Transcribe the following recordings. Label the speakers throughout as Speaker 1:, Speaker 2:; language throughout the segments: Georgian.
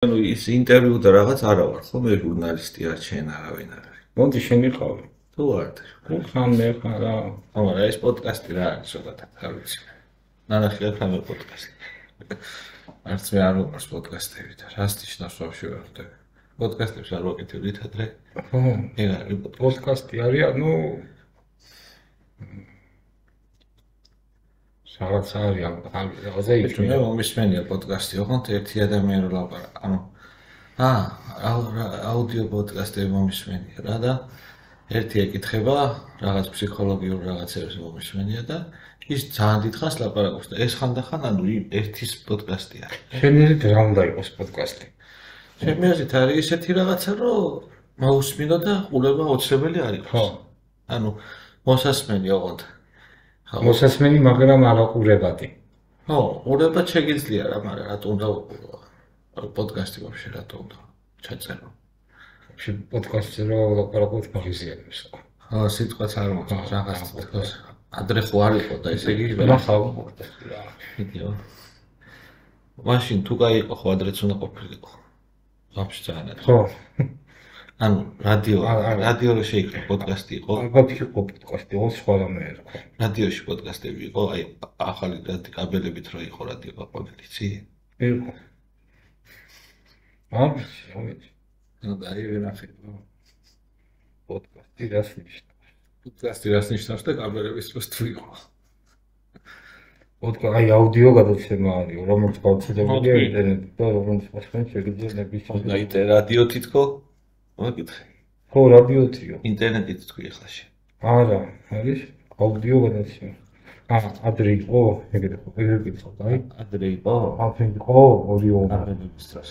Speaker 1: ანუ ის ინტერვიუ და რაღაც არა ვარ ხო მე ჟურნალისტი არ შენ არავინ არ არის.
Speaker 2: მოდი შენ იყავი.
Speaker 1: თუ არ.
Speaker 2: ხან მე ხარა.
Speaker 1: მაგრამ ეს პოდკასტი რა არის ცოტათაც არ ვიცი. ნანახი აქ რამე პოდკასტი. არც მე არ ვიყავს პოდკასტები და რას ნიშნავს ვაფშე ვერ ხვდები. პოდკასტებს არ ვაკეთებდით ადრე.
Speaker 2: ხო.
Speaker 1: ეგ არის
Speaker 2: პოდკასტი არის, ანუ რაღაც არის ამ რაღაცა
Speaker 1: იქნება. მე მომისმენია პოდკასტი, ოღონდ ერთი ადამიანი რო ლაპარაკ. ანუ აუდიო პოდკასტები მომისმენია რა და ერთი ეკითხება რაღაც ფსიქოლოგიურ რაღაცებს მომისმენია და ის ძალიან დიდხანს ლაპარაკობს და ეს ხანდახან ანუ ერთის პოდკასტი არის.
Speaker 2: შენერით რა უნდა იყოს პოდკასტი?
Speaker 1: ჩემი აზრით არის ისეთი რაღაცა რომ მოусმინო და ყურება აუცილებელი არ იყოს.
Speaker 2: ხო.
Speaker 1: ანუ მოსასმენი ოღონდ.
Speaker 2: მოსასმენი, მაგრამ არაყურებადი.
Speaker 1: ხო, ყურება შეგიძლია რა, მაგრამ რატო უნდა პოდკასტი ვაფშე რატო უნდა ჩაწერო?
Speaker 2: პოდკასტზე რო ლაპარაკობთ მაგიზიანებს.
Speaker 1: ხო, სიტყვაც არ მოხდა რაღაც პოდკასტ. ადრე ხო არ იყო და ესე იგი
Speaker 2: ნახავ პოდკასტი რა.
Speaker 1: ვიდეო. მაშინ თუ გაიყო ხო ადრეც უნდა ყოფილიყო. ვაფშე ძალიან.
Speaker 2: ხო.
Speaker 1: ანუ რადიო რო შეიქმნა პოდკასტი იყო.
Speaker 2: ალბათ იყო პოდკასტი, ხო, სხვა რამე იყო.
Speaker 1: რადიოში პოდკასტები იყო, აი ახალი კაბელებით რო იყო რადიო გაყვანილი, იცი?
Speaker 2: იყო. ამით.
Speaker 1: ну да, и ვინახე.
Speaker 2: პოდკასტი რას ნიშნავს?
Speaker 1: პოდკასტი რას ნიშნავს და კაბელების დროს თუ იყო.
Speaker 2: პოდკასტი აი აუდიო გადაცემა არის, რომელიც გავრცელებულია ინტერნეტით და რომელიც მასთან შეგიძლია ნებისმიერ.
Speaker 1: აი რადიო თითქო? მოგეკითხე.
Speaker 2: ხო, რადიოთიო.
Speaker 1: ინტერნეტით თქვი ახლა შე.
Speaker 2: არა, არის აუდიო გადაცემა. ადრე იყო, ეგრე გითხავ, აი.
Speaker 1: ადრე იყო?
Speaker 2: ადრე იყო, ორიო.
Speaker 1: კაბელების დროს.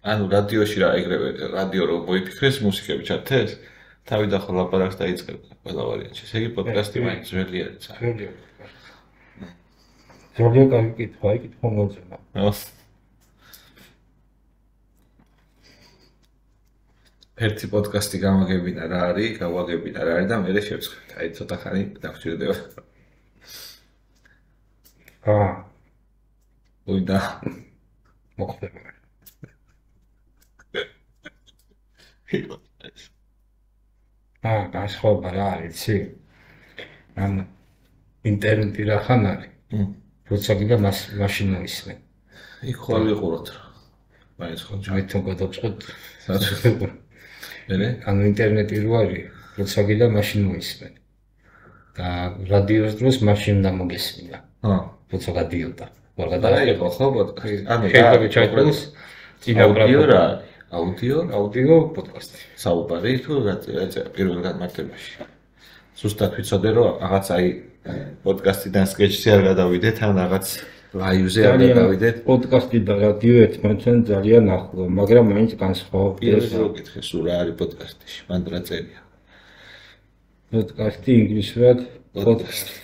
Speaker 1: ანუ რადიოში რა ეგრევე რადიო რო მოიფიქრეს მუსიკები ჩათეს? თავი და ხო ლაპარაკს დაიწყებ ყველა ვარიანტში. ესე იგი პოდკასტი მაინც ძველი არის.
Speaker 2: ძველია. ძველია კარგი კითხვა, აი კითხვა მოძებნა.
Speaker 1: ერთი პოდკასტი გამაგებინა რა არის, გავაგებინა რა არის და მე შევცხებთ. აი ცოტა ხანი დაგჭირდება. უიდა
Speaker 2: მოხდება. განსხვავება რა არის, იცი? ანუ ინტერნეტი რა ხან არის? როცა გინდა მაშინ მოისმენ.
Speaker 1: იქ ხო არ ვიყუროთ რა. მაინც ხო
Speaker 2: ჯაითო გადავწყვეტ.
Speaker 1: მე
Speaker 2: ანუ ინტერნეტი რო არის, როცა გინდა მაშინ მოისმენ. და რადიოს დროს მაშინ უნდა მოგესმინა. როცა გადიოდა.
Speaker 1: გადაიღო ხო პოდკასტი.
Speaker 2: ანუ შეიძლება ჩაიწყოს
Speaker 1: აუდიო რა არის?
Speaker 2: აუდიო პოდკასტი.
Speaker 1: საუბარი თუ რა პირველ განმარტებაში. ზუსტად ვიცოდე რომ რაღაც აი პოდკასტიდან სკეჩზე არ გადავიდეთ, ან რაღაც ლაივზე არ გადავიდეთ.
Speaker 2: პოდკასტი და რადიო ერთმანეთთან ძალიან ახლო, მაგრამ მაინც განსხვავებია.
Speaker 1: გეკითხე სულ რა არის პოდკასტში, მანდ რა წერია?
Speaker 2: პოდკასტი ინგლისურად პოდკასტი.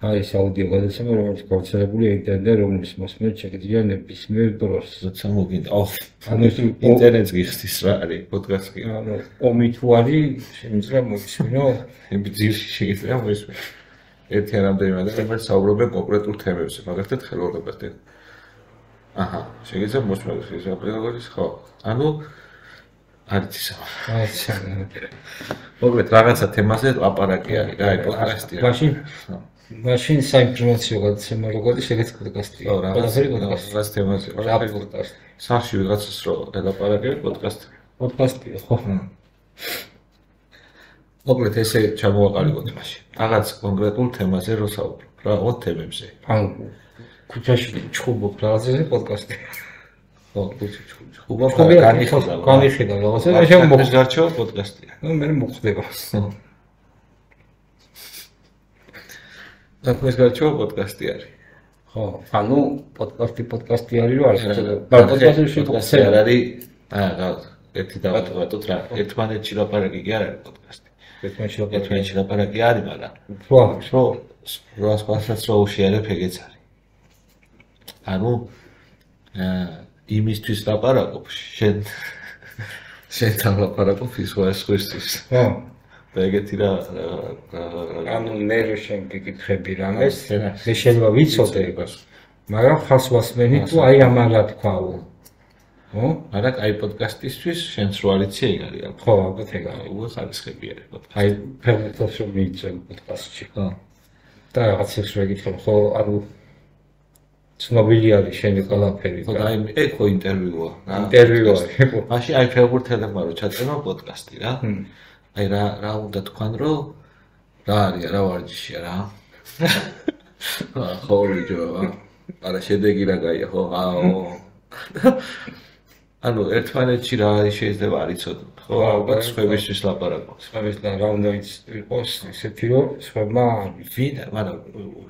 Speaker 2: არის აუდიო გადაცემა, რომელიც გავრცელებულია ინტერნეტზე, რომლის მოსმენით შეგიძლია ნებისმიერ დროს.
Speaker 1: როცა მოგინდა. ანუ ინტერნეტს გიხსნის რა არის პოდკასტი?
Speaker 2: ანუ ომი თუ არის, შემიძლია მოისმინო?
Speaker 1: იმბიძილში შეგიძლია მოისმინო. ერთი რამდენიმე ადამიანს საუბრობენ კონკრეტულ თემებზე, მაგალითად ხელოვნებასთან. აჰა, შეგიძლია მოსმენოს ეს აპლიკაციის ხო. ანუ არის ისა. მოკლედ რაღაცა თემაზე ლაპარაკი არის, რა პოდკასტია.
Speaker 2: მაშინ საინფორმაციო გადაცემა როგორი შეგეძლო პოდკასტია. ყველაფერი პოდკასტი.
Speaker 1: რაღაც თემაზე.
Speaker 2: რა პოდკასტი.
Speaker 1: სახში ვიღაცას რო ლაპარაკები პოდკასტი.
Speaker 2: პოდკასტია, ხო.
Speaker 1: მოკლედ ესე ჩამოვაყალიბოთ მაშინ. რაღაც კონკრეტულ თემაზე რო საუბრობ, რა ოთ თემებზე.
Speaker 2: ან ქუჩაში ჩხუბობ რაღაცაზე პოდკასტი.
Speaker 1: ხო, ქუჩაში ჩხუბობ.
Speaker 2: განიხილავ რაღაცა და შენ
Speaker 1: მოგზარჩო პოდკასტია.
Speaker 2: ნუ მე მოხდება.
Speaker 1: საქმეს გარჩევა პოდკასტი არის.
Speaker 2: ხო, ანუ პოდკასტი არის რო არის. პოდკასტი
Speaker 1: არ არის. ერთი დავატოვოთ რა. ერთმანეთში ლაპარაკი კი არ არის პოდკასტი. ერთმანეთში ლაპარაკი არის, მაგრამ რა სხვასაც რო უშიარებ ეგეც არის. ანუ იმისთვის ლაპარაკობ, შენ თან ლაპარაკობ ის სხვისთვის.
Speaker 2: ხო.
Speaker 1: და ეგეთი რა
Speaker 2: ანუ მე რო შენ გიკითხები რამეს, შეიძლება ვიცოდე, მაგრამ ხალხს ვასმენი თუ აი ამან რა თქვაო. ხო?
Speaker 1: არა, კაი პოდკასტისთვის შენც რო არიცი ეგ არის.
Speaker 2: ხო, ალბათ ეგ არის.
Speaker 1: უე ხარისხები არის პოდკასტი.
Speaker 2: აი, ფერმენტას რომ მიიწევ პოდკასტში. ხო. და რაღაცებს რო ეკითხებ, ხო, ანუ ცნობილი არის შენი ყველაფერი.
Speaker 1: ხო, აი, ეგ ხო ინტერვიუა რა.
Speaker 2: ინტერვიუა.
Speaker 1: მაშინ აი ფეხბურთელებმა რო ჩაწერმა პოდკასტი რა. აი რა უნდა თქვან რომ რა არის რა ვარჯიშია რა. ხო, ვიჯოა. არა შედეგი რა გაია ხო? აო. ანუ ერთმანეთში რა არის შეიძლება არ იცოდოთ, ხო? ალბათ სხვებისთვის ლაპარაკობს.
Speaker 2: სხვებისთან რა უნდა იყოს ისეთი რომ სხვებმა
Speaker 1: ვინ, მაგრამ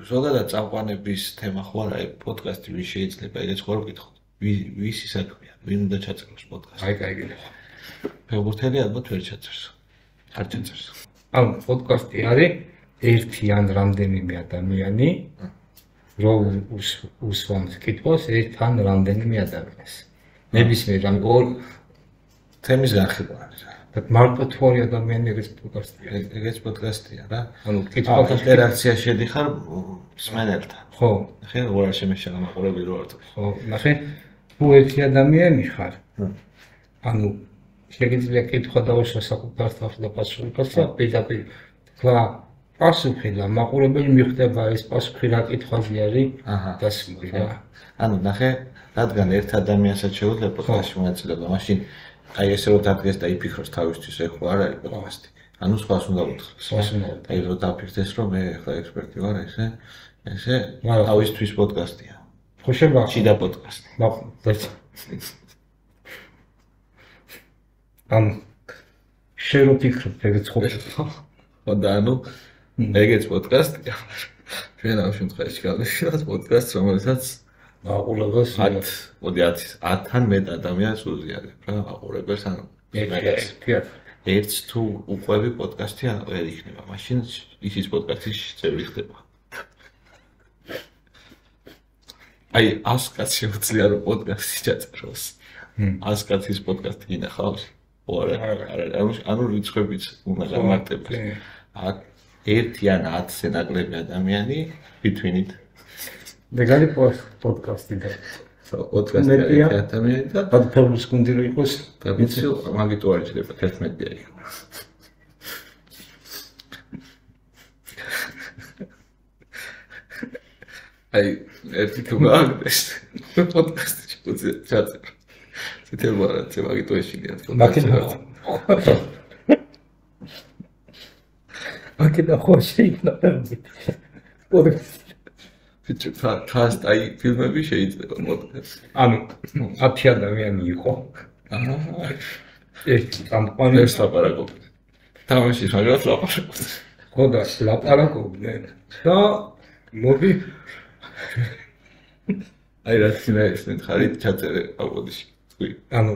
Speaker 1: ზოგადად წამყვანების თემა ხო არა, პოდკასტი ვის შეიძლება ეგეც ხო არ ვკითხოთ. ვისი საქმეა, ვინ უნდა ჩაწეროს პოდკასტი?
Speaker 2: აი კაი გინდა.
Speaker 1: ფეხბურთელი ალბათ ვერ ჩაწერს. არ ჩაწერს.
Speaker 2: ანუ პოდკასტი არის ერთი ან რამდენიმე ადამიანი რომ უსვამს კითხვას ერთ ან რამდენიმე ადამიანს. ნებისმიერ რამ ორ
Speaker 1: თემის განხილვა არის რა.
Speaker 2: მარტო თუ ორი ადამიანი ეგეც პოდკასტია.
Speaker 1: ეგეც პოდკასტია რა.
Speaker 2: ანუ კითხვათა
Speaker 1: ინტერაქცია შედიხარ მსმენელთან.
Speaker 2: ხო.
Speaker 1: ნახე როგორ არ შემეშალა მაყურებელი რო არ თუ.
Speaker 2: ხო, ნახე თუ ერთი ადამიანი ხარ. ანუ შეგიძლია კითხვა დავუშვა საკუთარ თავს და პასუხი გასცა პირდაპირ თქვა პასუხი და მაყურებელი მიხვდება ეს პასუხი რა კითხვაზე არის დასმული რა.
Speaker 1: ანუ ნახე რადგან ერთ ადამიანსაც შეუძლია პოდკასტში მონაწილეობა, მაშინ აი ესე რომ დადგეს და იფიქროს თავისთვის ეგ ხო არ არის პოდკასტი. ანუ სხვას უნდა უთხრას. აი რომ დაფიქრდეს რომ მე ახლა ექსპერტი ვარ ესე თავისთვის პოდკასტია.
Speaker 2: ხო შევა.
Speaker 1: შიდა პოდკასტი.
Speaker 2: მაგ ამ შერო ფიქრობ ეგეც ხო.
Speaker 1: ხო და ანუ ეგეც პოდკასტია. ჩვენ ამ შემთხვევაში გავიხსენოთ პოდკასტს, რომელსაც
Speaker 2: მაყურებელს
Speaker 1: მოდი 10-დან მეტ ადამიანს უზიარებ რა მაყურებელს ანუ ერთს თუ უყვები პოდკასტი ვერ იქნება მაშინ ისიც პოდკასტის წევრი ხდება აი 100 კაცი შეუძლია რომ პოდკასტი ჩაწეროს 100 კაცის პოდკასტი გინახავს არა ანუ რიცხვებიც უნდა გამარტებდეს ერთი ან 10-ზე ნაკლები ადამიანი თვითონით
Speaker 2: მეგარი პოდკასტი და
Speaker 1: პოდკასტი არის ადამიანი და
Speaker 2: პოდკასტის გუნდი რო იყოს
Speaker 1: ვიცი მაგიტო არ შეიძლება 11 არის აი ერთი თუ მაგდეს პოდკასტი ჩაწერო ცეთებო არა ცე მაგიტო ეშინია
Speaker 2: მაგიტო ხო შეიძლება პოდკასტი
Speaker 1: ფასტ აი ფილმები შეიძლება პოდკასტი.
Speaker 2: ანუ 10 ადამიანი იყო. ერთი წამყვანი
Speaker 1: ეს ლაპარაკობდნენ. თამაში მაგას ლაპარაკობდნენ.
Speaker 2: ხო და ლაპარაკობდნენ. და მოდი
Speaker 1: აი რა თქმა უნდა ხარი ჩაწერე აუდიში.
Speaker 2: ანუ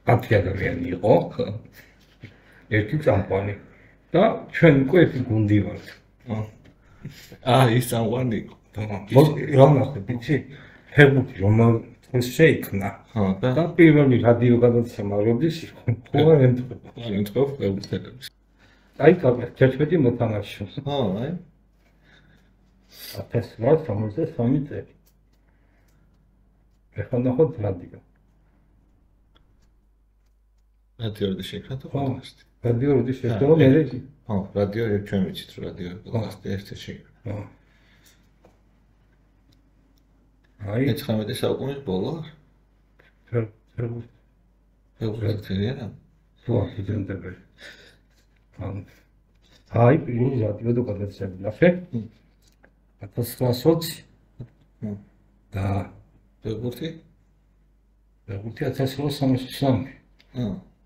Speaker 2: 10 ადამიანი იყო. ერთი წამყვანი და ჩვენ უკვე ერთი გუნდი ვართ.
Speaker 1: ის წამყვანი იყო.
Speaker 2: რა ნახეთ იცი ფეხბურთი რომ ეს შეიქმნა და პირველი რადიო გადაცემა როდის იყო ხო არ ემთხვევა
Speaker 1: ფეხბურთელებს
Speaker 2: აი კაბა 11 მოთამაშე
Speaker 1: ხო აი
Speaker 2: 1973 წელი ეხლა ნახოთ რადიო
Speaker 1: რადიო შექმნა თუ პოდკასტი
Speaker 2: რადიო როდის შექმნა მე
Speaker 1: ხო რადიო ჩვენ ვიცით რომ რადიო პოდკასტი ერთად შექმნა აი 19 საუკუნის ბოლო ფეხბურთელია
Speaker 2: ხო იდენტები აი პირველი რადიო და გადაცემა ნახე 1920 და
Speaker 1: ფეხბურთი
Speaker 2: 1933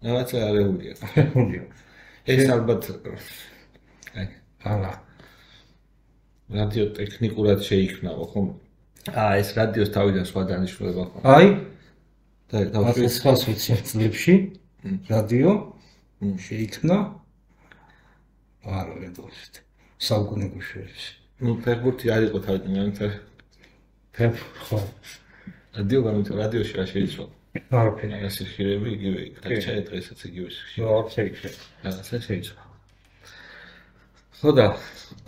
Speaker 1: რაღაცა არეულია ეს ალბათ
Speaker 2: არა
Speaker 1: რადიო ტექნიკურად შეიქმნა ხო ეს რადიოს თავიდან სხვა დანიშნულება ხო?
Speaker 2: აი
Speaker 1: და
Speaker 2: 1920 წლებში რადიო შეიქმნა არა მეგობრებო საუკუნეებში.
Speaker 1: ნუ ფეხბურთი არ იყო თავიდან
Speaker 2: ხო
Speaker 1: რადიოში რა შეიცვალა?
Speaker 2: არაფერი.
Speaker 1: ეს ხირები იგივე იქ დღესაც იგივე რაღაცა შეიცვალა. ხო და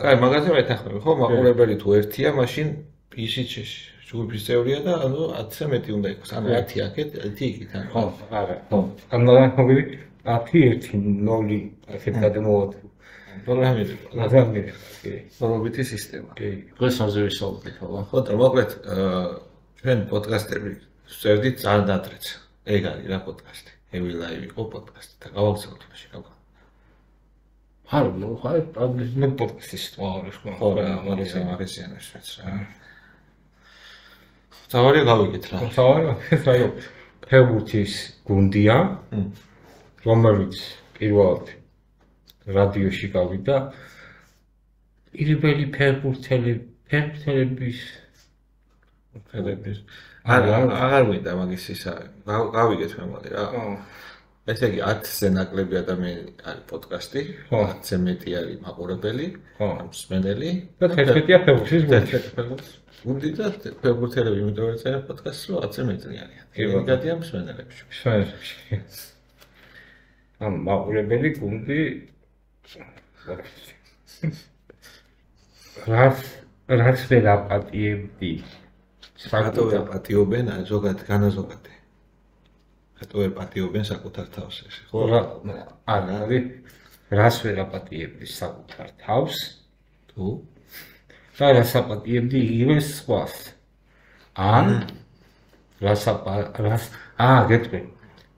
Speaker 1: აი მაგაზე მეთანხმები ხო მაყურებელი თუ ერთია მაშინ ისიც ჯგუფის წევრია და ანუ 10-ზე მეტი უნდა იყოს. ანუ 10 აქეთ, 10 იქით ანუ.
Speaker 2: ხო, არა, ხო. განმავლობი 10 1 0 ასეთ გადმოვადი. პროგრამირება.
Speaker 1: პროგრამითი სისტემა.
Speaker 2: კი. დღეს ამაზე ვისაუბრეთ, ხო?
Speaker 1: ხო და მოკლედ ჩვენ პოდკასტები ვწერდით ძალიან ადრეც. ეგ არის რა პოდკასტი. Every Live იყო პოდკასტი და გავაგზავნოთ მაშინ გავგა.
Speaker 2: არა, ნუ ხარ პრობლემა პოდკასტის თვალის ხო?
Speaker 1: ხო რა, მაგისიანაშიც რა. თავარი გავიგეთ რა.
Speaker 2: თავარი ფეხბურთის გუნდია, რომელიც პირველად რადიოში გავიდა. პირველი ფეხბურთელების
Speaker 1: აღარ მინდა მაგის ისა. გავიგეთ მე მოდი რა. ესე იგი 10-ზე ნაკლები ადამიანი არის პოდკასტი, 10-ზე მეტი არის მაყურებელი, მსმენელი
Speaker 2: და 11-ია ფეხბურთის
Speaker 1: გუნდი და ფეხბურთელები იმიტომ ეწერა პოდკასტს, რომ 10-ზე მეტი არიან. ეგადია მსმენელებში.
Speaker 2: ამ მაყურებელი გუნდი რაც ვერ აპატიებდი.
Speaker 1: რატო ვერ აპატიობენ ზოგადად განაზოგადე? რატო ვერ პატიობენ საკუთარ თავს ესე ხო?
Speaker 2: არა, რას ვერ აპატიებდი საკუთარ თავს?
Speaker 1: თუ
Speaker 2: და რას აპატიებდი იგივე სხვას? ან გეტყვი.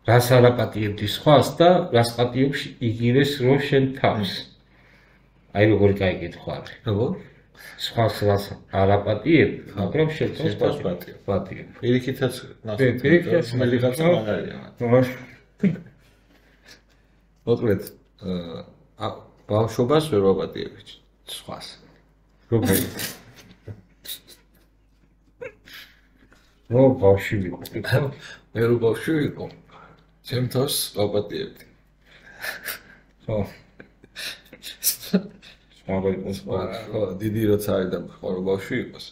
Speaker 2: რას არ აპატიებდი სხვას და რას პატიობს იგივეს რო შენ თავს? აი როგორი კაი კითხვა არის.
Speaker 1: როგორ?
Speaker 2: სხვას რას არ აპატიებ, მაგრამ შენ თავს პატიებ.
Speaker 1: პირიქითაც
Speaker 2: პირიქითაც
Speaker 1: მაგიღაცა მაგარია. მოკლედ ბავშვობას ვერ ვაპატიებთ სხვას.
Speaker 2: როგორი? ბავშვი ვიყო.
Speaker 1: მე რო ბავშვი ვიყო, ჩემ თავს ვაპატიებდი.
Speaker 2: ხო.
Speaker 1: ხო, დიდი როცა არის და ხო ბავშვი იყოს.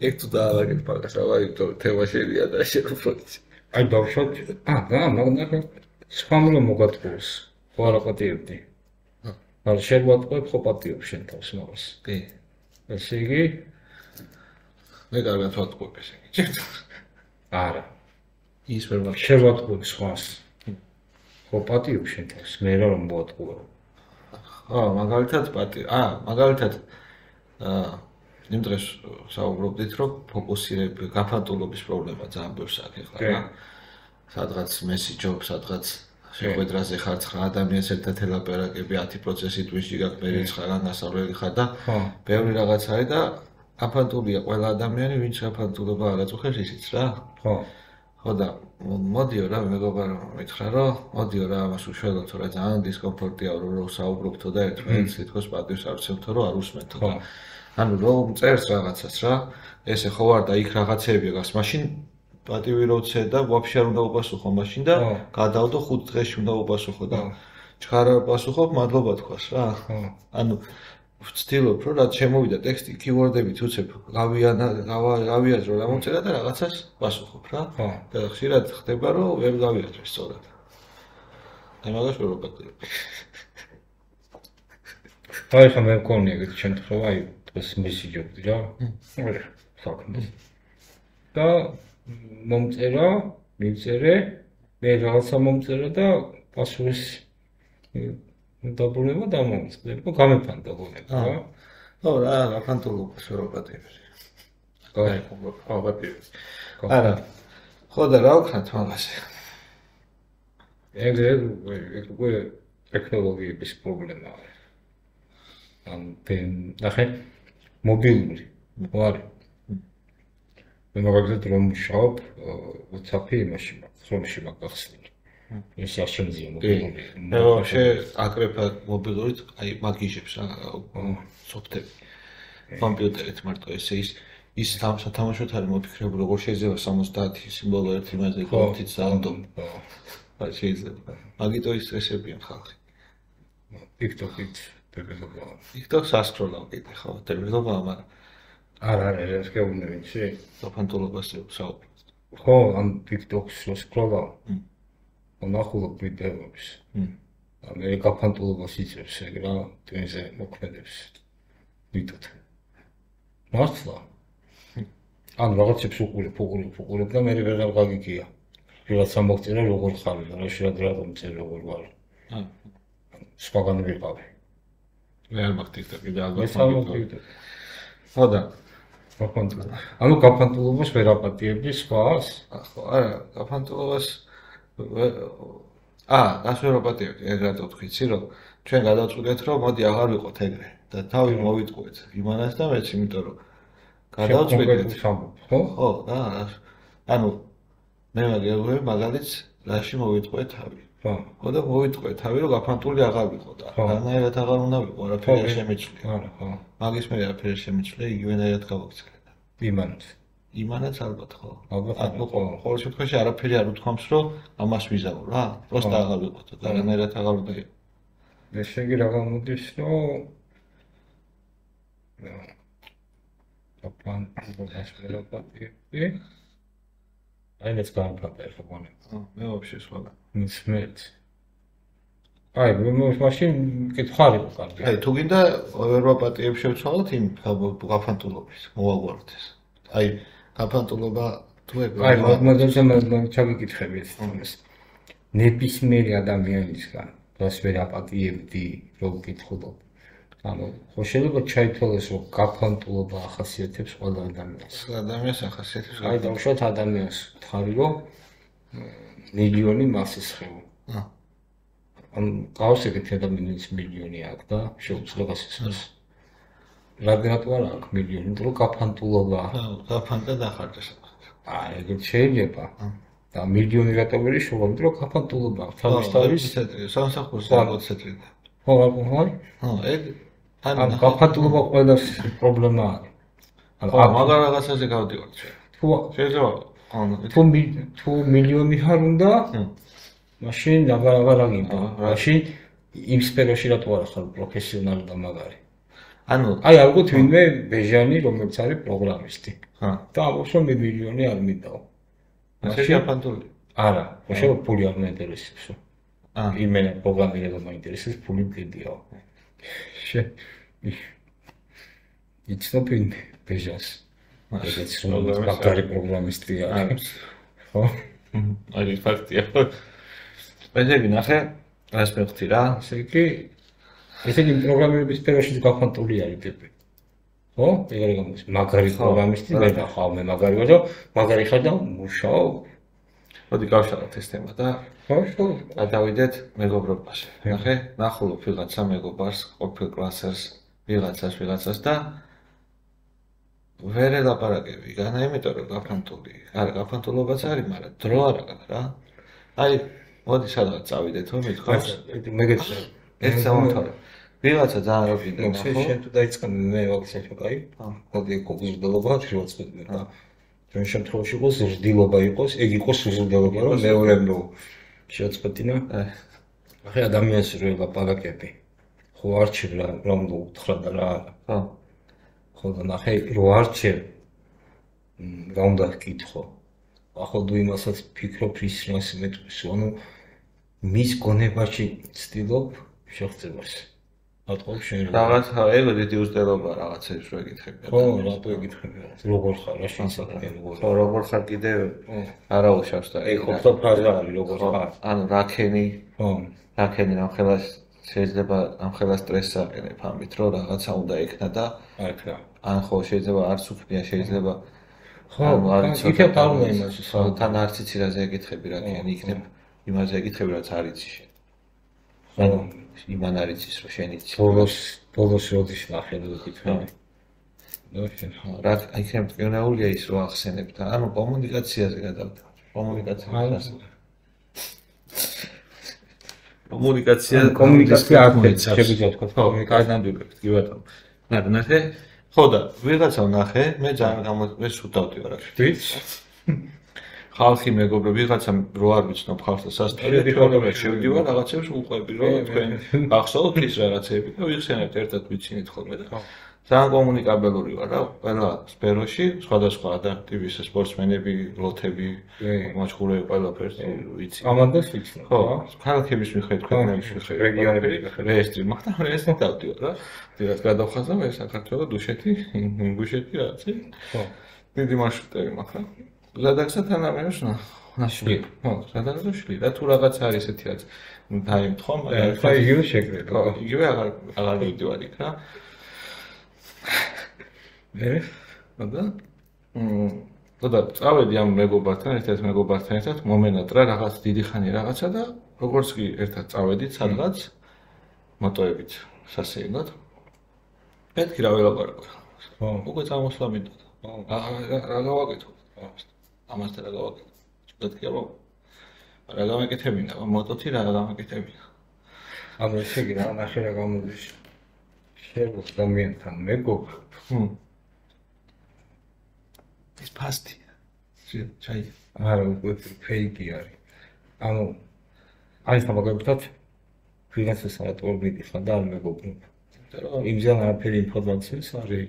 Speaker 1: ეგ თუ დაალაგეთ პაგას, იმიტომ თემა შეიძლება და შეფოთი.
Speaker 2: აი ბავშვად, მაგრამ სხვა მოგატყუოს. ხო არ აპატიებდი. მაგრამ შენ ვატყუებ ხო პატიობ შენ თავს მაგას.
Speaker 1: კი.
Speaker 2: ესე იგი
Speaker 1: მე კარგად ვატყუებ ესე იგი.
Speaker 2: არა.
Speaker 1: ის ვერ ვატყუებ.
Speaker 2: შენ ვატყუებ სხვას. ხო პატიობ შენ თავს, მე რომ მოვატყუო.
Speaker 1: მაგალითად მაგალითად იმ დღეს საუბრობდით, რომ ფოკუსირება, გაფანტულობის პრობლემა ძალიან ბევრს აქვს ახლა რა. სადღაც მესიჯობ, სადღაც შეხვედრაზე ხარ 9 ადამიანს ერთად ელაპარაკები 10 პროცესით ვიში გაქვს, მე 9 განასწავლელი ხარ და ბევრი რაღაც არის და გაფანტულია ყველა ადამიანი, ვინც გაფანტულობა არ აწუხებს ისიც რა.
Speaker 2: ხო.
Speaker 1: ხო და მოდიო რა მეგობარო მითხრა რომ მოდიო რა ამას უშველოთო რა ძალიან დისკომფორტია რომ საუბრობთო და ერთმანეთს თითქოს პატივს არ ვცემთო რომ არ უსმენთო და ანუ რომ წერს რაღაცას რა ესე ხო არ და იქ რაღაცეები გას მაშინ პატივი რო ვცე და ვაფშე არ უნდა უპასუხო მაშინ და გადავდო 5 დღეში უნდა უპასუხო და ჩქარ არ პასუხობ მადლობა თქვას რა ანუ ვცდილობ რომ რაც შემოვიდა ტექსტი კიუორდებით უცებ გავიაზრო რა მომწერა და რაღაცას პასუხობ რა და ხშირად ხდება რომ ვერ გავიაზრო სწორად აი მაგას ვერ ვაპატიებ
Speaker 2: აი ხომ მე მქონია ეგეთი შემთხვევა აი დღეს მესიჯობდი რა საქმეს და მომწერა მიწერე მე რაღაცა მომწერა და პასუხის დაბრუნება დამომწყდება, გამეფანტა გონება რა.
Speaker 1: ხო რა, გაფანტულობას ვერ ვაპატიებ.
Speaker 2: ვაპატიებ.
Speaker 1: არა. ხო და რა ვქნათ მაგაზე?
Speaker 2: ეგ ტექნოლოგიების პრობლემა არის. ნახე, მობილური ვარ. მე მაგალითად რომ ვშავ WhatsApp-ი იმაში მაქვს, Chrome-ში მაქვს გახსნილი. ეს აღშენზია მობილური.
Speaker 1: მე ვაფშე აკრეფა მობილურით, აი მაგიჟებს რა, სოფტები. კომპიუტერით მარტო ესე ის სათამაშოდ არის მოფიქრებული, როგორ შეიძლება 70 სიმბოლო ერთი მასზე გოთით საუნდო. აი შეიძლება. მაგიტო ის ესებიან ხალხი.
Speaker 2: TikTok-ით დებელობა.
Speaker 1: TikTok-ს ასკროლავ კიდე ხო, დებელობა, მაგრამ
Speaker 2: არა, ეს გეუბნები ვიცი?
Speaker 1: გაფანტულობას საუბრობ.
Speaker 2: ხო, ამ TikTok-ს სკროლავ. ნახულობ ვიდეოებს. მე გაფანტულობას იწევს ეგ რა, თუნზე მოქმედებს. ვიდოთ. მართლა. ან რაღაცებს უყურებ და მე ვეღარ გაგიგია. ვიღაცა მოგწერა როგორ ხარ და რა შეიძლება წერ როგორ ვარ. სხვაგან ვიყავი.
Speaker 1: მე არ მაგდითა კიდე ალბათ.
Speaker 2: ეს არ მოგდიოდა.
Speaker 1: ხო და
Speaker 2: გაფანტულობა. ანუ გაფანტულობას ვერ აპატიებდი სხვას?
Speaker 1: ხო, არა, გაფანტულობას რას ვერ აპატიებდი, ეგ რატო თქვიცი, რომ ჩვენ გადავწყვიტეთ, რომ მოდი აღარ ვიყოთ ეგრე და თავი მოვიტყვეთ იმანას და მეც, იმიტომ რომ გადავწყვიტეთ,
Speaker 2: ხო?
Speaker 1: ხო, და ანუ მე მაგალითს რაში მოვიტყვე თავი. ხო და მოვიტყვე თავი, რომ გაფანტული აღარ ვიყო და რანაირად აღარ უნდა ვიყო, არაფერი არ შემეჩნია.
Speaker 2: არა, ხო.
Speaker 1: მაგის მე არაფერი შემეჩნია, იგივენაირად გავაქცე. იმანაც ალბათ ხო.
Speaker 2: ალბათ
Speaker 1: ხო, ყოველ შემთხვევაში არაფერი არ უთქვამს, რომ ამას ვიზავო რა. პროსტა აღარ ვიყო და რანაირად აღარ უნდა იყო.
Speaker 2: ეს შეგი რა გამოდის, რომ გაფანტულობას ვერ აპატიებდი. აი ეს გამფრთხილდა ხო გონე.
Speaker 1: მე ვაფშე სხვაგან.
Speaker 2: მისმეთ. აი, მაშინ კითხარი იყო კარგი.
Speaker 1: აი, თუ გინდა ვერ ვაპატიებ შევცვალოთ იმ გაფანტულობის, მოვაგვაროთ ეს. აი, გაფანტულობა თუ ეგ
Speaker 2: აი, მაგალითად ჩაგიკითხები ეს. ნებისმიერი ადამიანისგან, რას ვერ აპატიებდი, რო ვკითხულობ. ანუ, ხო შეიძლება ჩაითვალოს, რომ გაფანტულობა ახასიათებს ყველა ადამიანს.
Speaker 1: ადამიანს ახასიათებს.
Speaker 2: აი, დავუშვათ ადამიანს ვთქარი, რომ მილიონი მასის ხევა. ან ყავს ეგეთი ადამიანის მილიონი აქვს და შეუძლია გასცეს. რადგანაც არ აქვს მილიონი, იმიტომ რომ გაფანტულობა.
Speaker 1: გაფანტა დახარჯა.
Speaker 2: აი, ეგეთ შეიძლება. და მილიონი რატო ვერ იშოვა, იმიტომ რომ გაფანტულობა აქვს. თავის
Speaker 1: სამსახურს დაგოცეთრი.
Speaker 2: ხო,
Speaker 1: ეგ
Speaker 2: ან გაფანტულობა ყველას პრობლემა არის.
Speaker 1: ანუ მაგარ რაღაცაზე გავდივართ ჩვენ. შეიძლება
Speaker 2: თუ მილიონი ხარ უნდა მაშინ აღარ აგინდა. მაშინ იმ სფეროში რატო არ ხარ პროფესიონალი და მაგარი.
Speaker 1: ანუ
Speaker 2: აი არ ვგოთ ვინმე ბეჟანი რომელიც არის პროგრამისტი. და ამბობს რომ მე მილიონი არ მინდაო.
Speaker 1: მაშინ გაფანტული.
Speaker 2: არა, შეიძლება ფული არ მაინტერესებს. იმენა პროგრამირება მაინტერესებს, ფული მგედიაო. იცნობ ვინმე ბეჟას. ეგეც რომ მაგარი პროგრამისტი არის. ხო?
Speaker 1: აი ფაქტია. ესე იგი ნახე, რას მეხთი რა?
Speaker 2: ესე იგი პროგრამირების სფეროში გაფანტული არის ტიპი. ხო? ეგრე გამოდის. მაგარი პროგრამისტი ვერ ხარ, მე მაგარი ვარ და მაგარი ხარ და მუშაობ.
Speaker 1: მოდი გავშალოთ ეს თემა და
Speaker 2: ხო,
Speaker 1: გადავიდეთ მეგობრობაში. ნახე, ნახულობ ვიღაცა მეგობარს, ყოფილ კლასერს, ვიღაცას და ვერ ელაპარაკები, განა იმიტომ რომ გაფანტული. არა, გაფანტულობაც არის, მაგრამ დრო არ აქვს რა. აი, მოდი სადღაც წავიდეთ, რომ მithქვას.
Speaker 2: მეგეც
Speaker 1: ეს სამთავრობო. ვიღაცა ძალიან რა გინდა,
Speaker 2: ხო? შენ თუ დაიწყე მე ვაქცინე კაი? მოდი კოგნიტულობა შევაწყდები და ჩვენ შემთხვევაში იყოს ზრდილობა იყოს, ეგ იყოს ზრდილობა, რომ მეორე შევაწყდინა. ახლა ადამიანს რო ელაპარაკები. ხო არჩევ რა უნდა უთხრა და რა არა. ხო და ნახე რო არჩევ რა უნდა გკითხო. ახლა თუ იმასაც ფიქრობ ის რას მეტყვის, ანუ მის გონებაში ცდილობ შეღწევას. ატყობ შენ
Speaker 1: რაღაც ეგ დიდი უზრდელობა რაღაცებს რო ეკითხები.
Speaker 2: ხო, რატო ეკითხები? როგორ ხარ, რა შენსაკუთრება როგორ?
Speaker 1: ხო, როგორ ხარ კიდე არა უშავს და
Speaker 2: ეგ ხო ხო ფაზა არის როგორ ხარ?
Speaker 1: ანუ რაქენი?
Speaker 2: ხო.
Speaker 1: რაქენი ამხელას შეიძლება ამხელა სტრესს აყენებ ამით რომ რაღაცა უნდა ექნა და
Speaker 2: არა.
Speaker 1: ან ხო შეიძლება არც უქმია შეიძლება
Speaker 2: ხო, იქეთ არ უნდა იმაში.
Speaker 1: თან არც იცი რაზე ეკითხები რაქენი იქნებ იმაზე ეკითხები რაც არ იცი შენ.
Speaker 2: ხო,
Speaker 1: იმან არ იცის რომ შენ იცი.
Speaker 2: ბოლოს როდის ნახე და ეკითხები. ნუ შენ
Speaker 1: რა იქნებ გენაულია ის რომ ახსენებ და ანუ კომუნიკაციაზე გადავდივარ. კომუნიკაცია
Speaker 2: აქეთ შეგვიძლია თქვა
Speaker 1: კანამდვილებთ კი ბატონო. მაგრამ ნახე ხო და ვიღაცა ნახე მე ძალიან მე სულ დავდივარ აქ. ხალხი მეგობრები ვიღაცა რო არ ვიცნობ ხალხს და სასწრაფოდ ხოლმე შევდივარ რაღაცებს უყვები რომ თქვენ ახსოვთ ის რაღაცები და ვიხსენებთ ერთად ვიცინეთ ხოლმე და ძალიან კომუნიკაბელური ვარ რა, ყველა სფეროში, სხვადასხვა ადაპტივის სპორტსმენები, ლოთები, მაჩხურები, ყველაფერს ვიცი.
Speaker 2: ამანდას ვიცნობ,
Speaker 1: ხო, ქალაქების მიხედვით, ქვეყნების მიხედვით,
Speaker 2: რეგიონების მიხედვით.
Speaker 1: რეესტრი მაგდა, რეესტრი დავდივარ რა. დიახ, გადავხაზა მე საქართველოს, დუშეთი, ინგუშეთი რაღაცა. ხო. დიდი მარშრუტები მაქვს რა. ზადაგსა თანამედროვე ნაშლი. ხო, ზადაგსა შლი. რა თუ რაღაც არის ესეთი რაც დაიმთხო, მაგრამ
Speaker 2: ხა იგივე შეკრება.
Speaker 1: ხო, იგივე აღარ მივდივარ იქ რა. მე და წავედი ამ მეგობართან, ერთ-ერთ მეგობართან ერთად მომენატრა რაღაც დიდი ხანი რაღაცა და როგორც კი ერთად წავედით სადღაც მოტოებით სასეირნოდ. მეთქი რა ველაპარაკო. ხო, უკვე წამოსვლა მინდოდა. რა გავაკეთო? ამასთან რა გავაკეთო? მეთქი აბა რა გამეკეთებინა, მოტოთი რა გამეკეთებინა.
Speaker 2: ანუ ესე იგი რა ნახე რა გამოდის. შეგო ადამიანთან მეგობრ.
Speaker 1: ის ფასტია. ჩაი.
Speaker 2: არა, უკვე ფეიკი არის. ანუ აი სამაგებთან ფინანსის საერთოდ ხან და არ მეგობრობ. იმზან არაფერი ინფორმაციის არის.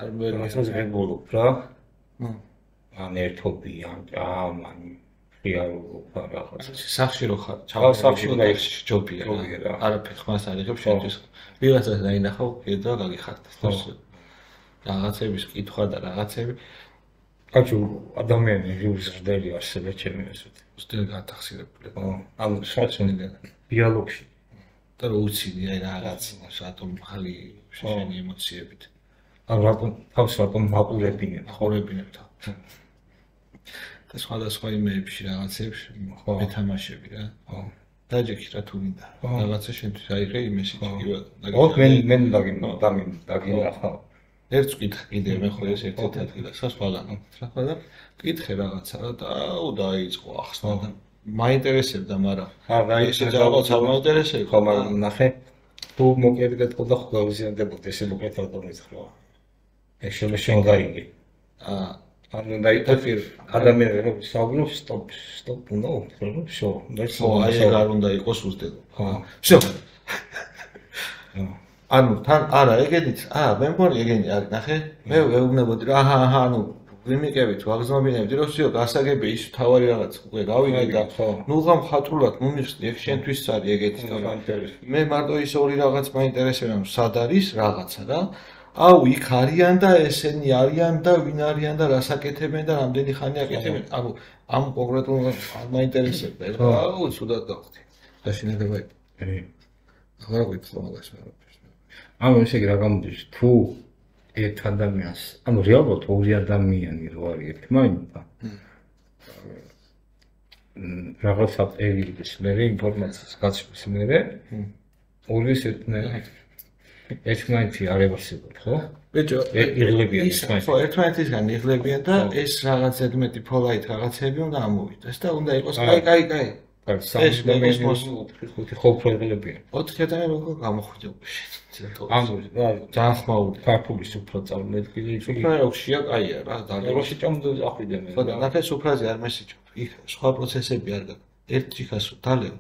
Speaker 2: არ მეგობრობ რა. ან ერთობიან, ამან ხიარობა რაღაც.
Speaker 1: სახში რო ხარ,
Speaker 2: სახში და
Speaker 1: ჯობია. არაფერი ხმას არ იღებ შენთვის. ვიღაცას დაინახავ, კიდევ გაგიხარდეს. რაღაცების კითხვა და რაღაცები
Speaker 2: კაცო ადამიანი ჟურნალისტი არსებობს ჩემი ასეთ.
Speaker 1: უსტელ გათახსირებული.
Speaker 2: ხო, ანუ საერთოდ დიალოგში.
Speaker 1: და რო უცინი აი რაღაც რატომ ხალი შენი ემოციებით.
Speaker 2: ან რატომ თავს რატომ მაყურებინებ,
Speaker 1: ხორებინებ და სხვადასხვა იმეებში რაღაცებს მეთამაშები რა. ხო. დაჯექი რა თუ მინდა. რაღაცა შენთვის აიღე იმეში კიდევ.
Speaker 2: ხო, მე დაგინახავ.
Speaker 1: ერთს ვკითხე კიდე მე ხო ეს ერთ-ერთ ადგილას სხვაგან რა და ვკითხე რაღაცა რა და დაიწყო ახსნა და მაინტერესებდა მაგრამ
Speaker 2: ესე
Speaker 1: რაღაცა მაინტერესებდა
Speaker 2: ხო მაგრამ ნახე თუ მოკიდებდა და ხლავზიანდებოდა ესე მოკეთდა მითხრა ეს შენ გაიგე ანუ დაიტოვე ადამიანები საუბრობს სტოპ ნო შო
Speaker 1: ხო აი არ უნდა იყოს უსტელო ხო შო ანუ თან არა ეგენიც მე მგონი ეგენი არის ნახე მე ვეუბნებოდი რა აჰა ანუ ვიმიკებით ვაგზნობინებდი რომ всё გასაგები ის თავარი რაღაც უკვე გავიგე და ნუ ღამ ხატრულად მომიხსნი ეგ შენთვის არის ეგეთი მე მარტო ის ორი რაღაც მაინტერესებდა რომ სად არის რაღაცა რა აუ იქ არიან და ესენი არიან და ვინ არიან და რას აკეთებენ და რამდენი ხანი აკეთებენ ანუ ამ კონკრეტულ მაინტერესებდა აუ ცუდად დავხდი დაშინდება აღარ გიქხო მაგას მე
Speaker 2: ანუ ესე იგი რა გამოდის თუ ერთ ადამიანს ანუ რეალურად ორი ადამიანი რო არის ერთმანეთთან რაღაცა პერიოდის მერე ინფორმაციის გაცვლის მერე ორი ერთმანეთი არ ევასებოთ ხო?
Speaker 1: ბიჭო
Speaker 2: იღლებიან
Speaker 1: ხო ერთმანეთისგან იღლებიან და ეს რაღაც ზედმეტი ფოლაით რაღაცები უნდა ამოვიდეს და უნდა იყოს კაი
Speaker 2: ეს ხუთი ხოვფრელებია
Speaker 1: 4 ადამიანი როგორ გამოხვიდები
Speaker 2: ანუ ძალიან ხმაური ქართულის უფრო წარმოედგინე
Speaker 1: უფრო ოქშია კაია რა
Speaker 2: დაგროში ჭამდა ახვიდე მე
Speaker 1: ხო და ნახე სუფრაზე არ მესიჯობ იქ სხვა პროცესები არ გაქვს ერთი ხასო დალევ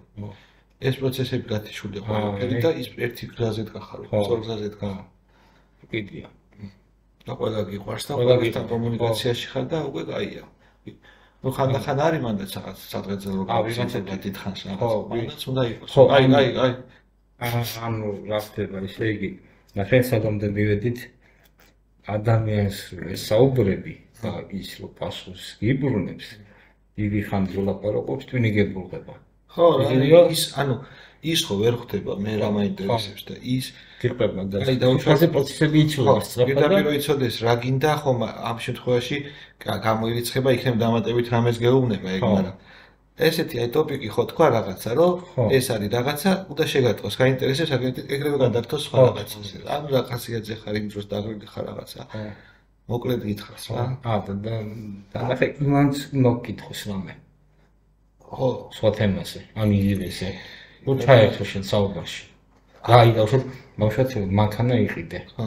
Speaker 1: ეს პროცესები გათიშულია ყველაფერი და ის ერთი გზაზე დგახარ სწორ გზაზე დგახარ
Speaker 2: კიდია
Speaker 1: და ყველა გიყვარს და ყველასთან კომუნიკაციაში ხარ და უკვე კაია ну ხანდახან არის მანდაც რაღაც სადღაც როგორ დიდხანს რაღაც მანდაც უნდა იყოს აი
Speaker 2: ანუ რა ხდება ესე იგი ნახე სადამდე მივედით ადამიანს საუბრები და ის რო პასუხს გიბრუნებს დიდი ხანი ვლაპარაკობს twin იგებულდება
Speaker 1: ხო ის ანუ ის ხო ვერ ხვდება მე რა მაინტერესებს და ის
Speaker 2: გიყება და აი დაუშვაზე პროცესები იცვლება
Speaker 1: სწრაფად და იცოდეს რა გინდა ხომ ამ შემთხვევაში გამოირიცხება იქნებ დამატებით რამეს გეუბნება ეგ მაგრამ ესეთი აი ტოპიკი ხო თქვა რაღაცა რომ ეს არის რაღაცა უნდა შეგატყოს გაინტერესებს ეგრევე გადართოს სხვა რაღაცას ანუ რა ხასიათზე ხარ იმ დროს დაგრილი ხარ რაღაცა მოკლედ გითხრას რა
Speaker 2: და ნახე იმანს მოგკითხოს რამე ხო სხვა თემაზე ანუ იგივე ნუ ჩაერთო შენ საუბარში აი დავშოთ მოვშოთ მანქანა იყიდე ხო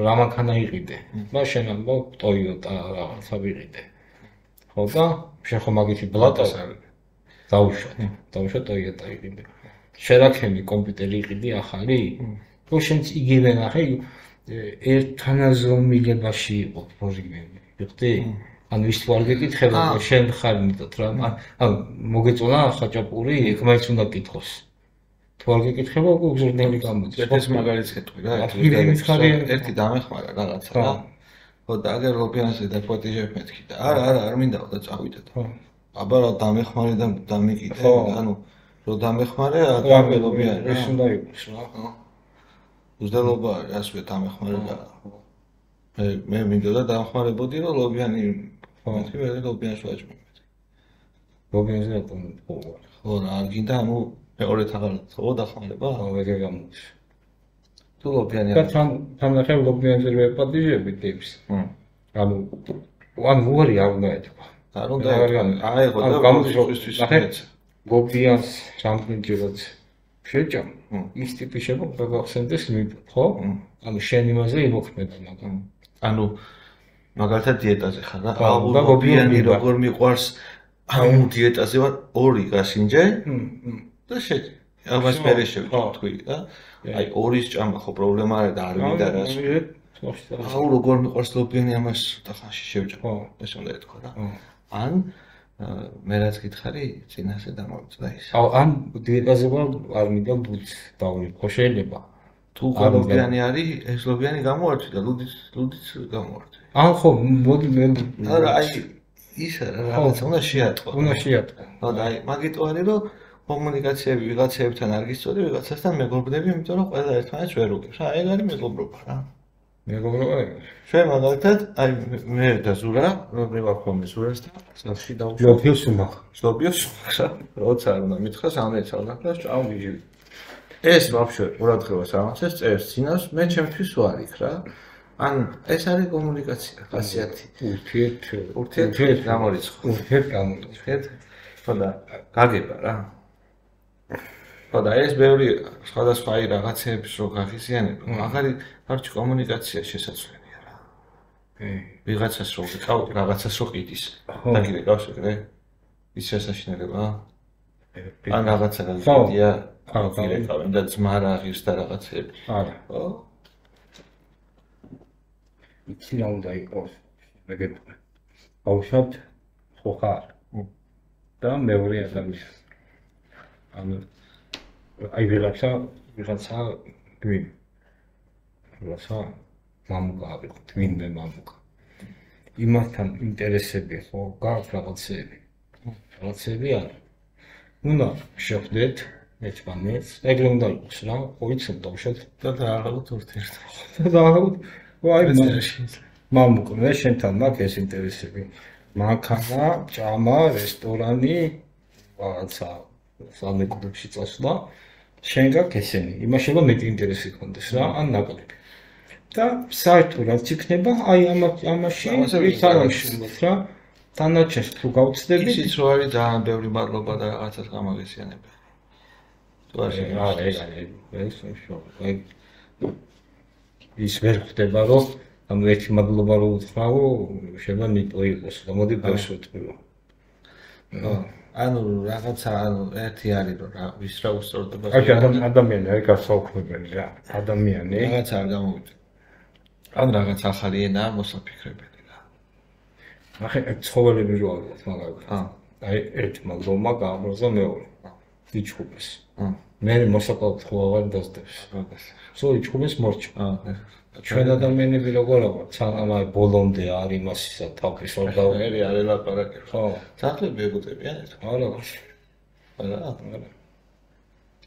Speaker 2: რა მანქანა იყიდე და შენ ამბო ტოიოტა რაღაცა ვიყიდე ხო და შენ ხო მაგითი ბლატას არის დავუშვათ ტოიოტა იყიდე შერაქემი კომპიუტერი იყიდი ახალი თუ შენ იგივე ნახე ერთთანაზომილებაში იყო პრობლემები. ვიხდი? ანუ ის თუ არ გეკითხება, შენ ხარ მითოთ რა. ანუ მოგეწონა ხაჭაპური, იქ მაინც უნდა კითხოს. თუ არ გეკითხება, უკვე უზრუნველი გამოდის.
Speaker 1: ეს მაგალითს ხედავ რა, ერთი დამეხმარა რაღაცა რა. ხო და აგერ ლობიანზე დაპატიჟებ მეთქი და არ მინდა და წავიდე და. აბა რა დამეხმარე და დამიკიდე, ანუ რო დამეხმარე, აბელობიანი
Speaker 2: ეს უნდა იყოს რა.
Speaker 1: უზდელობა არის ასე დამეხმარე და მე მინდოდა დამხმარებოდი რომ ლობიანი მეთქი მე ლობიანს ვაჭმევდი.
Speaker 2: ლობიანზე რატომ ხო?
Speaker 1: ხო რა, არ გინდა ანუ მეორე თაღარ ხო დახმარება?
Speaker 2: ხო, ეგ გამოდის.
Speaker 1: თუ ლობიანი
Speaker 2: და თან ლობიანზე ვეპატიჟები ტიპს. ანუ უარი არ უნდა ეთქვა.
Speaker 1: არ უნდა აიღო და
Speaker 2: გამოსვისთვის ლობიანს სამწინჯელად შეჭამ. ის ტიპი შეგახსენდეს მიფოთ, ხო? ანუ შენ იმაზე იმოქმედა მაგრამ.
Speaker 1: ანუ მაგალითად დიეტაზე ხარ რა. ლობიანი როგორ მიყვარს ამ დიეტაზე ვარ 2 გასინჯე და შეჭი. ამას მე შევთქვი რა. აი 2-ის ჭამა ხო პრობლემა არა და არ მინდა რას. აუ როგორ მიყვარს ლობიანი ამას ცოტა ხანში შევჭამ. ეს უნდა ეთქვა რა. ან მე რაც გითხარი წინასე დამოვწდა ის.
Speaker 2: აუ ან დიეტაზე ვარ არ მინდა ბუც დავნი. ხო შეიძლება.
Speaker 1: თუ ლობიანი არის, ეს ლობიანი გამოართვი და ლუდიც გამოართვი.
Speaker 2: ან ხო მოდი მე
Speaker 1: არა აი ის რაღაცა უნდა შეატყო.
Speaker 2: უნდა შეატყო.
Speaker 1: ხო და აი მაგიტო არის რომ კომუნიკაციები ვიღაცებთან არ გისწოდი, ვიღაცასთან მეგობრდები, იმიტომ რომ ყველა ერთმანეთს ვერ უგებს. რა, ეგ არის მეგობრობა რა.
Speaker 2: მეგობრობა.
Speaker 1: ჩვენ მაგალითად, აი მე და ზურა, მე ვარ ხოლმე ზურასთან, სახლში დავუშვი.
Speaker 2: ლობიოს უმახ.
Speaker 1: ლობიოს რა, როცა არ უნდა მითხრას, ამეცავდა და წავმიჟივი. ეს ვაფშე ყურადღებას ამაცეს წერს წინას, მე ჩემთვის ვარ იქ რა. ან ეს არის კომუნიკაცია, ხასიათი. ურთიერთ გამორიცხო. ხო და გაგება რა. ხო და ეს ბევრი სხვადასხვა რაღაცებს რო გახიზიანებ, მაგარი ფარჩი კომუნიკაცია შესაძლებელია რა. ვიღაცას რო ვიყავ, რაღაცას რო ყიდის. და კიდე გავშეკრე. ის შესანიშნავება? ან რაღაცა გაგიდია, გირეკავენ და ძმა რა ღირს და რაღაცები.
Speaker 2: არა.
Speaker 1: ხო?
Speaker 2: იცი რა უნდა იყოს. მეგეთქვა. ბავშვად ხო ხარ? და მეორე ადამიანი. ანუ აი ვიღაცა გვინ. ვიღაცა მამუკა ავიღო, გვინმე მამუკა. იმასთან ინტერესები ხო გაქვს რაღაცები. რაღაცები არა. უნდა შეხვდეთ ერთმანეთს, ეგრე უნდა იყოს რა, ხო იცით დავშოთ
Speaker 1: და დააღალოთ ურთიერთ.
Speaker 2: და დააღალოთ. ვაი მამუკა, მე შენთან მაქვს ეს ინტერესები. მანქანა, ჭამა, რესტორანი, რაღაცა სამეკლებში წასვლა, შენ გაქვს ესენი, იმაში რომ მეტი ინტერესი გქონდეს რა, ან ნაკლები. და საერთოდ რაც იქნება, აი ამაში ვითარამშრომლობთ რა, დანარჩენს თუ გავწდები.
Speaker 1: ისიც რო არის ძალიან ბევრი მადლობა და რაღაცას გამაგესიანებელი. თუ არ
Speaker 2: ის ვერ ხდება რომ ამ ერთი მადლობა რო უთხრაო, შეიძლება ნიტო იყოს და მოდი ბევრს ვეთქვიო.
Speaker 1: ანუ რაღაცა ანუ ერთი არის რომ რა ვის რა უსწორდება.
Speaker 2: აი ადამიანი არ გასაუქმებელი რა. ადამიანი
Speaker 1: რაღაცა არ გამოვიდა. ან რაღაც ახალი ენა მოსაფიქრებელი რა.
Speaker 2: ახლა ცხოველები რო არის მაგალითად. აი ერთმა ლომა გაამრზა მეორე. იჩხუბეს. მე მოსაკავთ ხო აღარ დასდებს. სულ იჩხუბეს მორჩა. ჩვენ ადამიანები როგორ ვართ? სანამ ბოლომდე არ იმასისა თავის ორ
Speaker 1: დავერი არ ელაპარაკებ. ხო. სახლები ეგუტებიან ერთ.
Speaker 2: არა.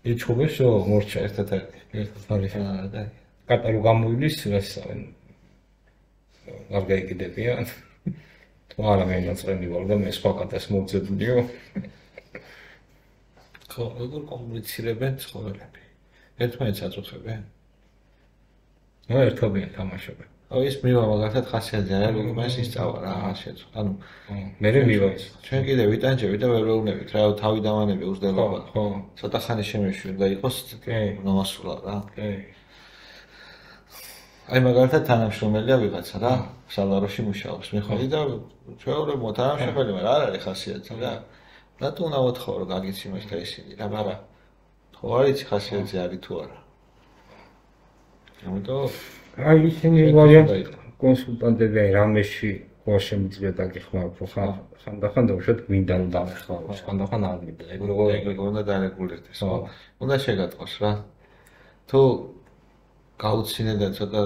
Speaker 2: იჩხუბეს მორჩა ერთად არის. და კატალო გამოვიდეს რასავენ. არ გაიგდებიან. თუ არა მე ნაწყენი ვარ და მე სხვა კატას მოვძებნიო.
Speaker 1: ხო, როგორ კომუნიცირებენ ცხოველები? ერთმანეთს აწუხებენ?
Speaker 2: ნუ ერთობიან თამაშობენ.
Speaker 1: აუ ის მივა მაგალითად ხასიათზე არა, როგორც ისწავლა რა შეცვლა. ანუ
Speaker 2: მე მივა ის.
Speaker 1: ჩვენ კიდე ვიტანჯებით და ვერ ვეუბნებით რა, თავი დავანები უზრდელობა.
Speaker 2: ხო.
Speaker 1: ცოტა ხანი შემეშვი და იყოს ნომასულა რა. აი მაგალითად თანამშრომელია ვიღაცა რა, სალაროში მუშაობს. მე ходი და ჩვეულებრივ თანამშრომელი მაგრამ არ არის ხასიათზე რა. რატო უნდა ვთხოვო რომ გაგიცი მას და ისინი რა, მაგრამ ხო არის ხასიათზე არის თუ არა. ამიტომ
Speaker 2: აი ისინი ვარიან კონსულტანტები, აი რამეში ხო შემიძლია დაგეხმაროთ, ხო ხანდახან დავუშვათ გვინდა რომ დავეხმაროთ, ხანდახან არ მინდა.
Speaker 1: ეგ უნდა დარეგულირდეს, ხო? უნდა შეგატყოს რა. თუ გაუცინე და ცოტა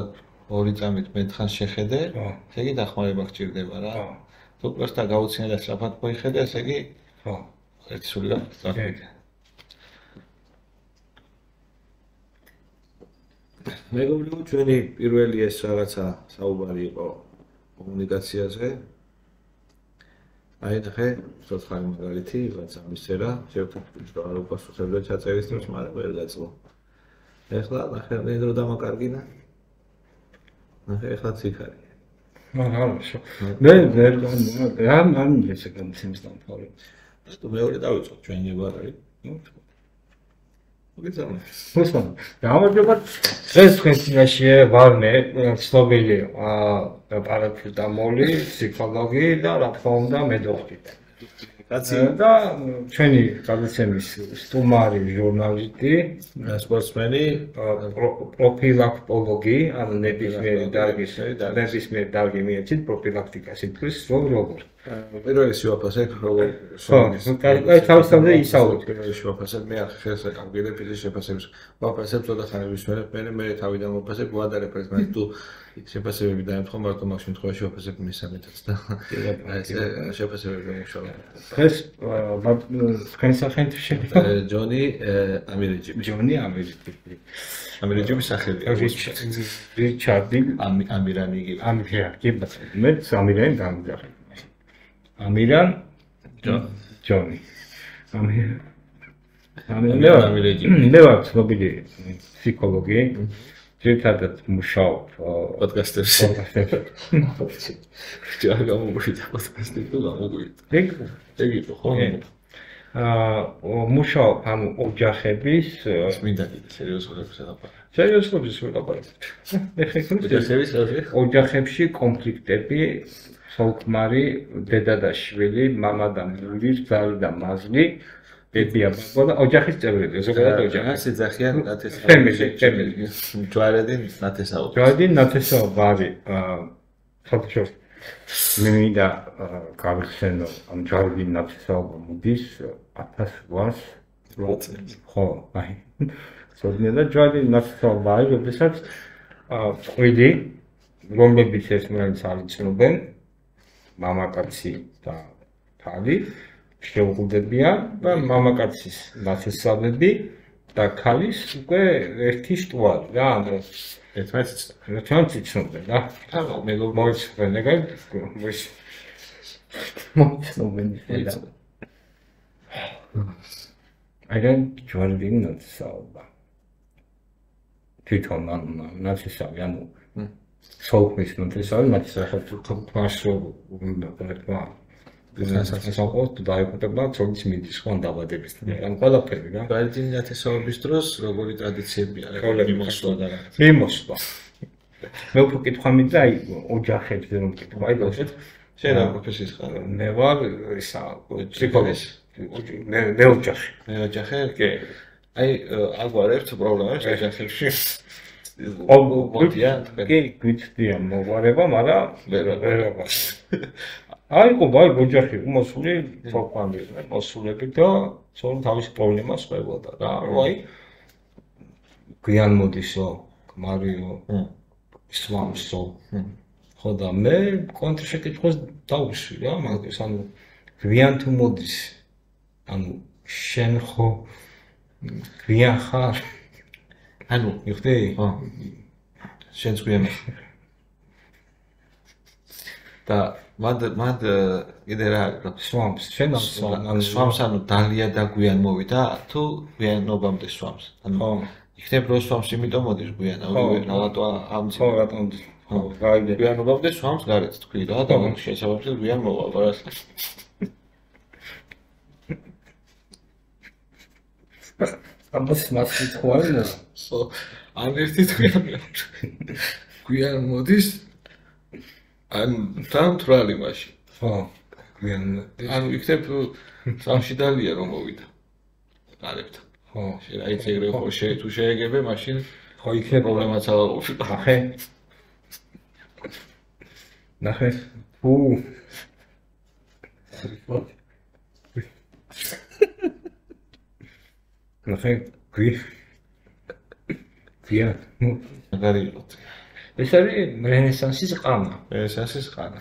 Speaker 1: 2 წამით მეტხანს შეხედე, ესე იგი დახმარება გჭირდება რა. თუ პროსტა გაუცინე და სწრაფად მოიხედე, ესე იგი
Speaker 2: ხო,
Speaker 1: ერთი სული გაგწევდე. მეგობრებო, ჩვენი პირველი ეს რაღაცა საუბარი იყო კომუნიკაციაზე. აი ნახე, ცოცხალი მაგალითი, რაც ამისერა, შეგვიძლია არ უპასუხებდა ჩაწერის დროს, მაგრამ ვერ გაძლო. ეხლა ნახე, ნედრო დამაკარგინა. ნახე, ეხლა ციხარი.
Speaker 2: მაგალითო. მე ვერ ამ ესე გამცემს დამთავრე.
Speaker 1: თუ მეორე დავიწყოთ ჩვენი ვარარი.
Speaker 2: მოსმენ. გამარჯობა. დღეს ხესიაში ვარ მე, ცნობილი პარაცეტამოლი, ფსიქოლოგი და რა თქმა უნდა მედოქტორი. კაცი და ჩვენი გადაცემის სტუმარი ჟურნალისტი,
Speaker 1: სპორტსმენი,
Speaker 2: პროფილაქტოლოგი, ანუ ნებისმიერი დარგი მიეცით პროფილაქტიკას ითქვის როგორ.
Speaker 1: პირველი შევაფასებ როგორ.
Speaker 2: ხო, თავისთავად ისაუბრეთ.
Speaker 1: პირველი შევაფასებ მე არ ხერხს აკავშირებ ფიზიკის შეფასებას. ვაფასებ ცოტა ხანების მე თავიდან ვაფასებ ვადარებ ეს მაგრამ თუ შეფასებები დაემთხვა მარტო მაგ შემთხვევაში ვაფასებ მესამედაც და ეს შეფასებები მუშაობ.
Speaker 2: დღეს თქვენ სახელით შეგვიძლია
Speaker 1: ჯონი ამირეჯიბი.
Speaker 2: ჯონი ამირეჯიბი.
Speaker 1: ამირეჯიბის სახელია.
Speaker 2: რიჩარდი
Speaker 1: ამირანი იგი.
Speaker 2: ამირანი, მე ამირანი გამიძახე. ამირან ჯონი. ამირეჯიბი. მე ვარ ცნობილი ფსიქოლოგი. ძირითადად მუშაობ
Speaker 1: პოდკასტებში. ჯერ გამოვიდა პოდკასტები თუ გამოვიდა. ეგ იყო ხო?
Speaker 2: მუშაობ ამ ოჯახების
Speaker 1: მინდა დიდი სერიოზულობის ელაპარაკე.
Speaker 2: სერიოზულობის ელაპარაკე. ოჯახებში კონფლიქტები, სოლქმარი, დედა და შვილი, მამა და მული, ძალი და მაზლი, ბებია ბაბა და ოჯახის წევრები, ზოგადად ოჯახი.
Speaker 1: ასე ძახიან ნათესაობი.
Speaker 2: ფემილი.
Speaker 1: ჯვარედი ნათესაობი.
Speaker 2: ჯვარედი ნათესაობი არის ხალხო. მე მინდა გავიხსენო ამ ჯვარედი ნათესაობა მოდის 1800 ხო, აი. სოდინედა ჯვარედი ნათესაობა არის, როდესაც წყვილი რომლებიც ერთმანეთს არ იცნობენ, მამაკაცი და ქალი შეუღუდებიან და მამაკაცის ნათესავები და ქალის უკვე ერთი შტუარი რა, ანუ ერთმანეთს იცნობენ რა. მოიცნობენ, ეგ მოიცნობენ და აიდან ჯვარედი ნათესაობა. თვითონ ნათესავი, ანუ სოლქმის ნათესავი, მათ სახელით თმაშო საერთოდ დაიკვირდება ცოლის მიდის ხო დაბადების ან ყველაფერი რა.
Speaker 1: ჯვარედი ნათესაობის დროს როგორი ტრადიციებია მიმოსვლა და რა.
Speaker 2: მიმოსვლა. მე უფრო კითხვა მინდა აი ოჯახებზე რომ კითხვა აი დავშეთ.
Speaker 1: შენ რა პროფესიის ხარ?
Speaker 2: მე ვარ ისა ფსიქოლოგი. მე ოჯახი.
Speaker 1: მე ოჯახი? კი. აი აგვარებთ პრობლემებს ოჯახებში.
Speaker 2: კი, გვიცდია მოგვარება, მაგრამ ვერა. აიყო ბაი ოჯახი მოსული თოქანი მოსულები და ცოტა თავის პრობლემას ხვდებოდა რა. აი გვიან მოდისო, მარიო, სვამსო. ხო და მე კონტრშეკითხვას დავუშვი რა, მაგას ანუ გვიან თუ მოდის. ანუ შენ ხო გვიან ხარ?
Speaker 1: ანუ
Speaker 2: მიხდი?
Speaker 1: ხო. შენც გვიან და მად კიდე რა
Speaker 2: სვამს, შენ
Speaker 1: სვამს ანუ დალია და გვიან მოვიდა თუ გვიანობამდე სვამს? ანუ იქნებ რო სვამს იმიტომ მოდის გვიან, რატო ამცი?
Speaker 2: ხო, რატომ? ხო, გაიგე.
Speaker 1: გვიანობამდე სვამს გარეთ თქვი რა და შესაბამისად გვიან მოვა პარას.
Speaker 2: ამას მასით ხო არის?
Speaker 1: ხო, ან ერთი გვიან მოდის ან დამთვრალი მაშინ.
Speaker 2: ხო, გვიან.
Speaker 1: ანუ იქნებ სამში დალია რომ მოვიდა. გარებთან.
Speaker 2: ხო,
Speaker 1: შენ აი ეგრე ხო თუ შეეგებე მაშინ
Speaker 2: ხო იქნებ
Speaker 1: პრობლემაც არ ყოფილა.
Speaker 2: ახე ნახე ფუ ნახე გვია
Speaker 1: მაგარი იყო.
Speaker 2: ეს არის რენესანსის ყანა.
Speaker 1: რენესანსის ყანა.